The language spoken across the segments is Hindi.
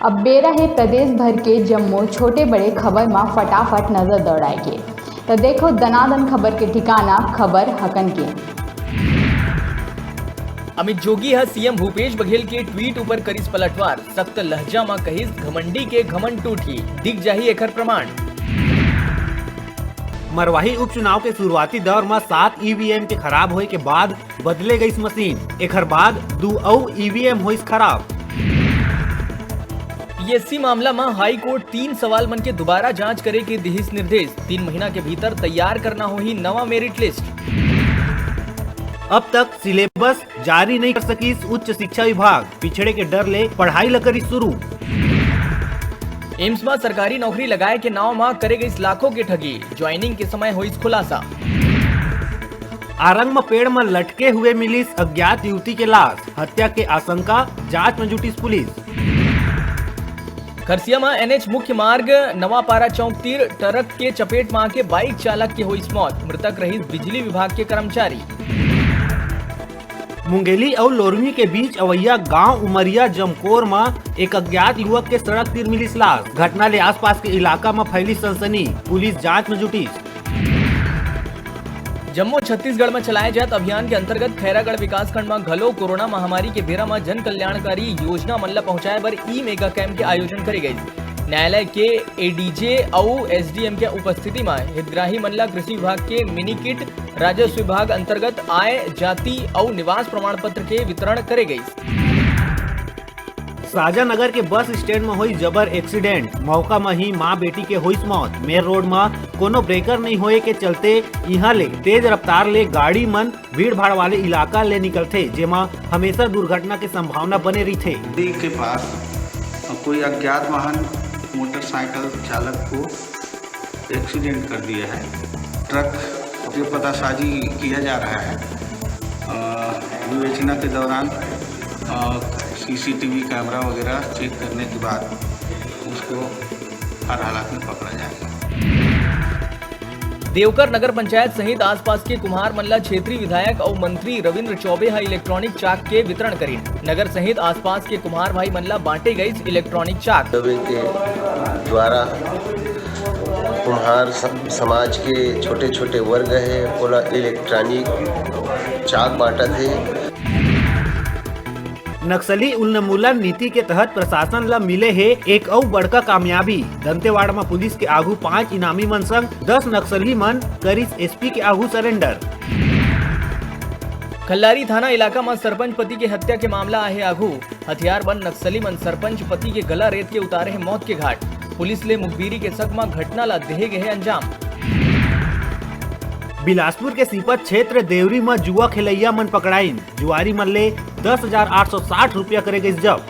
अब बेरा है प्रदेश भर के जम्मो छोटे बड़े खबर में फटाफट नजर दौड़ाए के। तो देखो दनादन खबर के ठिकाना खबर हकन के। अमित जोगी है सीएम भूपेश बघेल के ट्वीट ऊपर करीस पलटवार, सख्त लहजा में कहीस घमंडी के घमंड टूटी, दिख जाही एकर प्रमाण। मरवाही उपचुनाव के शुरुआती दौर में 7 ईवीएम के खराब होए के बाद बदले गई मशीन, एकर बाद 2 ईवीएम होइस खराब। पीएससी मामला में हाई कोर्ट 3 सवाल मन के दोबारा जांच करे के दिहिस निर्देश, 3 महीना के भीतर तैयार करना होही नवा मेरिट लिस्ट। अब तक सिलेबस जारी नहीं कर सकीस उच्च शिक्षा विभाग, पिछड़े के डर ले पढ़ाई ल करी शुरू। एम्स में सरकारी नौकरी लगाए के नाव में करे गई लाखों की ठगी, ज्वाइनिंग के समय हुई खुलासा। आरंग में पेड़ में लटके हुए मिलिस अज्ञात युवती के लाश, हत्या के आशंका, जांच में जुटी पुलिस। खरसिया में एनएच मुख्य मार्ग नवापारा चौक तीर ट्रक के चपेट में आके बाइक चालक की हुई मौत, मृतक रही बिजली विभाग के कर्मचारी। मुंगेली और लोरमी के बीच अवैया गांव उमरिया जमकोर में एक अज्ञात युवक के सड़क तीर मिली लाश, घटना ले आसपास के इलाका में फैली सनसनी, पुलिस जांच में जुटी। जम्मू छत्तीसगढ़ में चलाए जात अभियान के अंतर्गत खैरागढ़ विकासखंड में घलो कोरोना महामारी के बेरा में जन कल्याणकारी योजना मन ला पहुंचाए बर ई मेगा कैंप के आयोजन करे गई। न्यायालय के एडीजे और एसडीएम के उपस्थिति में हितग्राही मन ला कृषि विभाग के मिनी किट, राजस्व विभाग अंतर्गत आय, जाति और निवास प्रमाण पत्र के वितरण करे गई। शाहजहानगर के बस स्टैंड में हुई जबर एक्सीडेंट, मौका में ही माँ बेटी के हुई मौत। मेन रोड में कोनो ब्रेकर नहीं होए के चलते यहाँ ले तेज रफ्तार ले गाड़ी मन भीड़ भाड़ वाले इलाका ले निकलते, जेमा हमेशा दुर्घटना की संभावना बने रही थे। के पास कोई अज्ञात वाहन मोटरसाइकिल चालक को एक्सीडेंट कर दिया है। ट्रक की पतासाजी किया जा रहा है। विवेचना के दौरान सीसीटीवी कैमरा वगैरह चेक करने के बाद उसको हर हालात में पकड़ा जाएगा। देवकर नगर पंचायत सहित आसपास के कुम्हार मल्ला क्षेत्रीय विधायक और मंत्री रविंद्र चौबे है इलेक्ट्रॉनिक चाक के वितरण करी। नगर सहित आसपास के कुम्हार भाई मल्ला बांटे गई इलेक्ट्रॉनिक चाक। के द्वारा कुम्हार समाज के छोटे छोटे वर्ग है पूरा इलेक्ट्रॉनिक चाक बांटा थे। नक्सली उन्मूलन नीति के तहत प्रशासन ला मिले है एक और बड़का कामयाबी, दंतेवाड़ा में पुलिस के आगू 5 इनामी मन संग 10 नक्सली मन करीस एसपी के आगू सरेंडर। खल्लारी थाना इलाका में सरपंच पति के हत्या के मामला आहे आगू, हथियारबंद नक्सली मन सरपंच पति के गला रेत के उतारे है मौत के घाट, पुलिस ले मुखबिरी के शक में घटना ला देहे गए अंजाम। बिलासपुर के सीपत क्षेत्र देवरी में जुआ खेलैया मन पकड़ाइन, जुआरी मन ले 10,860 रुपया करे गई जब्त।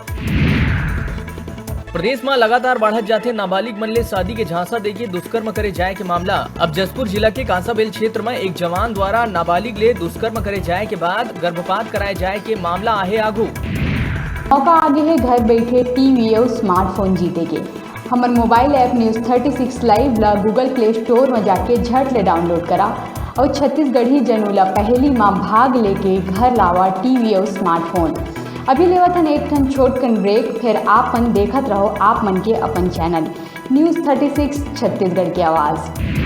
प्रदेश में लगातार बढ़त जाते नाबालिग मन ले शादी के झांसा देके दुष्कर्म करे जाए के मामला। अब जसपुर जिला के कांसाबेल क्षेत्र में एक जवान द्वारा नाबालिग ले दुष्कर्म करे जाए के बाद गर्भपात कराए जाए के मामला आहे आगू। मौका आगे है घर बैठे टीवी और स्मार्टफोन जीते के। हमारे मोबाइल ऐप न्यूज़ 36 लाइव ला गूगल प्ले स्टोर में जाके झट ले डाउनलोड करा और छत्तीसगढ़ी जनूला पहली माँ भाग लेके घर लावा टीवी और स्मार्टफोन। अभी लेवतन एक ठन छोटकन ब्रेक, फिर आप मन देखत रहो आप मन के अपन चैनल न्यूज़ 36 छत्तीसगढ़ की आवाज़।